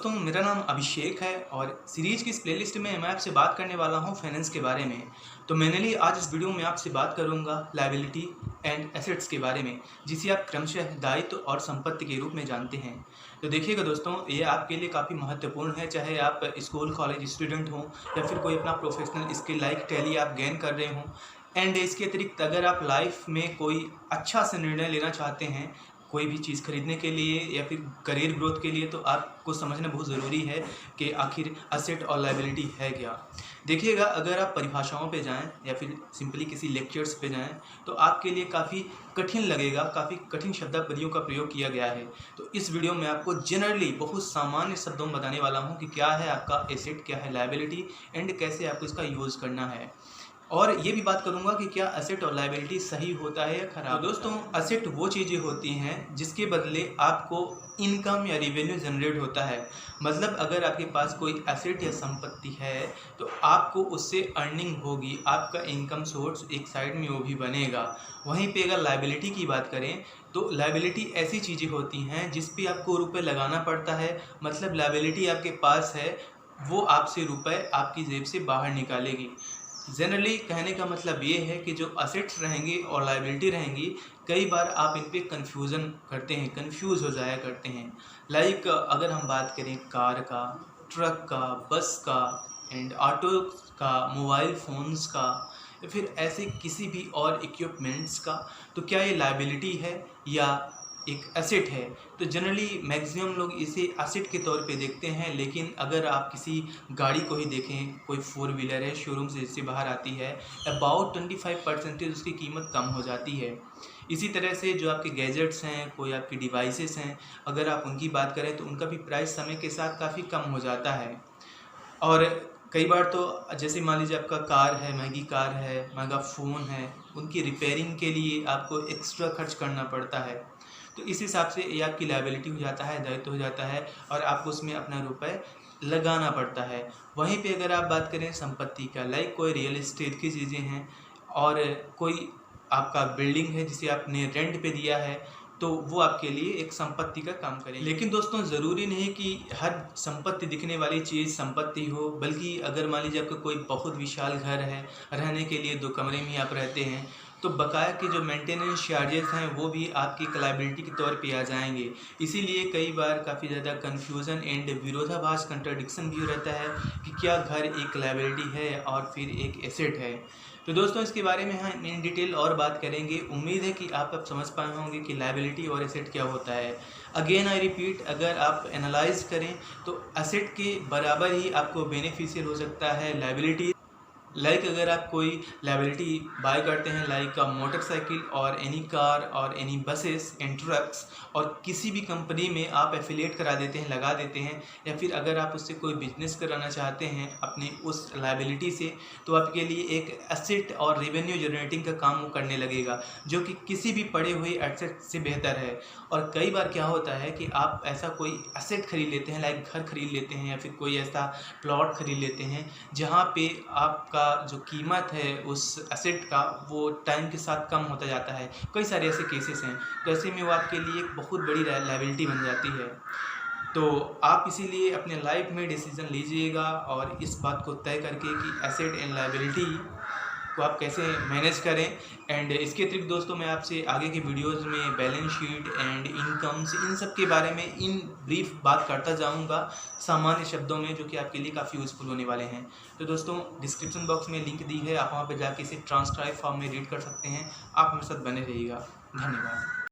दोस्तों, मेरा नाम अभिषेक है और सीरीज की इस प्लेलिस्ट में मैं आपसे बात करने वाला हूं फाइनेंस के बारे में। तो मैंने लिए आज इस वीडियो में आपसे बात करूंगा लायबिलिटी एंड एसेट्स के बारे में, जिसे आप क्रमशः दायित्व और संपत्ति के रूप में जानते हैं। तो देखिएगा दोस्तों, ये आपके लिए काफ़ी महत्वपूर्ण है, चाहे आप स्कूल कॉलेज स्टूडेंट हों या फिर कोई अपना प्रोफेशनल स्किल लाइक टैली आप गेन कर रहे हों। एंड इसके अतिरिक्त अगर आप लाइफ में कोई अच्छा सा निर्णय लेना चाहते हैं कोई भी चीज़ खरीदने के लिए या फिर करियर ग्रोथ के लिए, तो आपको समझना बहुत ज़रूरी है कि आखिर असेट और लायबिलिटी है क्या। देखिएगा, अगर आप परिभाषाओं पे जाएं या फिर सिंपली किसी लेक्चर्स पे जाएं तो आपके लिए काफ़ी कठिन लगेगा, काफ़ी कठिन शब्दावलियों का प्रयोग किया गया है। तो इस वीडियो में आपको जनरली बहुत सामान्य शब्दों में बताने वाला हूँ कि क्या है आपका एसेट, क्या है लायबिलिटी एंड कैसे आपको इसका यूज़ करना है। और ये भी बात करूंगा कि क्या असेट और लायबिलिटी सही होता है या खराब। तो दोस्तों, असेट वो चीज़ें होती हैं जिसके बदले आपको इनकम या रिवेन्यू जनरेट होता है। मतलब अगर आपके पास कोई एसेट या संपत्ति है तो आपको उससे अर्निंग होगी, आपका इनकम सोर्स एक साइड में वो भी बनेगा। वहीं पे अगर लायबिलिटी की बात करें तो लायबिलिटी ऐसी चीज़ें होती हैं जिस पे आपको रुपए लगाना पड़ता है। मतलब लायबिलिटी आपके पास है, वो आपसे रुपए आपकी जेब से बाहर निकालेगी। जनरली कहने का मतलब ये है कि जो असेट्स रहेंगे और लायबिलिटी रहेंगी, कई बार आप इन पे कन्फ्यूज़न करते हैं, कंफ्यूज हो जाया करते हैं। लाइक अगर हम बात करें कार का, ट्रक का, बस का एंड ऑटो का, मोबाइल फ़ोन्स का या फिर ऐसे किसी भी और इक्विपमेंट्स का, तो क्या ये लायबिलिटी है या एक एसेट है। तो जनरली मैक्सिमम लोग इसे एसेट के तौर पे देखते हैं, लेकिन अगर आप किसी गाड़ी को ही देखें, कोई 4 व्हीलर है, शोरूम से जिससे बाहर आती है, अबाउट 25% उसकी कीमत कम हो जाती है। इसी तरह से जो आपके गैजेट्स हैं, कोई आपकी डिवाइसेस हैं, अगर आप उनकी बात करें तो उनका भी प्राइस समय के साथ काफ़ी कम हो जाता है। और कई बार तो जैसे मान लीजिए आपका कार है, महंगी कार है, महंगा फ़ोन है, उनकी रिपेयरिंग के लिए आपको एक्स्ट्रा खर्च करना पड़ता है। तो इस हिसाब से ये आपकी लायबिलिटी हो जाता है, दायित्व हो जाता है और आपको उसमें अपना रुपए लगाना पड़ता है। वहीं पे अगर आप बात करें संपत्ति का, लाइक कोई रियल एस्टेट की चीज़ें हैं और कोई आपका बिल्डिंग है जिसे आपने रेंट पे दिया है, तो वो आपके लिए एक संपत्ति का काम करेगी। लेकिन दोस्तों, ज़रूरी नहीं कि हर संपत्ति दिखने वाली चीज़ संपत्ति हो, बल्कि अगर मान लीजिए आपका कोई बहुत विशाल घर है, रहने के लिए 2 कमरे में आप रहते हैं, तो बकाया के जो मेंटेनेंस चार्जेस हैं वो भी आपकी एक लायबिलिटी के तौर पे आ जाएंगे। इसीलिए कई बार काफ़ी ज़्यादा कन्फ्यूज़न एंड विरोधाभास कंट्राडिक्शन भी रहता है कि क्या घर एक लायबिलिटी है और फिर एक एसेट है। तो दोस्तों, इसके बारे में हम इन डिटेल और बात करेंगे। उम्मीद है कि आप अब समझ पाए होंगे कि लायबिलिटी और एसेट क्या होता है। अगेन आई रिपीट, अगर आप एनालाइज करें तो एसेट के बराबर ही आपको बेनिफिशियल हो सकता है लायबिलिटी। लाइक अगर आप कोई लायबिलिटी बाय करते हैं, लाइक मोटरसाइकिल और एनी कार और एनी बसेस एंड ट्रक्स, और किसी भी कंपनी में आप एफिलिएट करा देते हैं, लगा देते हैं, या फिर अगर आप उससे कोई बिजनेस कराना चाहते हैं अपनी उस लायबिलिटी से, तो आपके लिए एक एसेट और रेवेन्यू जनरेटिंग का काम वो करने लगेगा, जो कि किसी भी पड़े हुए एसेट से बेहतर है। और कई बार क्या होता है कि आप ऐसा कोई एसेट खरीद लेते हैं, लाइक घर खरीद लेते हैं या फिर कोई ऐसा प्लॉट खरीद लेते हैं जहाँ पे आपका जो कीमत है उस एसेट का वो टाइम के साथ कम होता जाता है। कई सारे ऐसे केसेस हैं, तो ऐसे में वो आपके लिए एक बहुत बड़ी लायबिलिटी बन जाती है। तो आप इसीलिए अपने लाइफ में डिसीजन लीजिएगा और इस बात को तय करके कि एसेट एंड लायबिलिटी को आप कैसे मैनेज करें। एंड इसके अतिरिक्त दोस्तों, मैं आपसे आगे के वीडियोस में बैलेंस शीट एंड इनकम्स, इन सब के बारे में इन ब्रीफ बात करता जाऊंगा सामान्य शब्दों में, जो कि आपके लिए काफ़ी यूज़फुल होने वाले हैं। तो दोस्तों, डिस्क्रिप्शन बॉक्स में लिंक दी है, आप वहाँ पर जाके इसे ट्रांसक्राइब फॉर्म में रीड कर सकते हैं। आप हमारे साथ बने रहिएगा। धन्यवाद।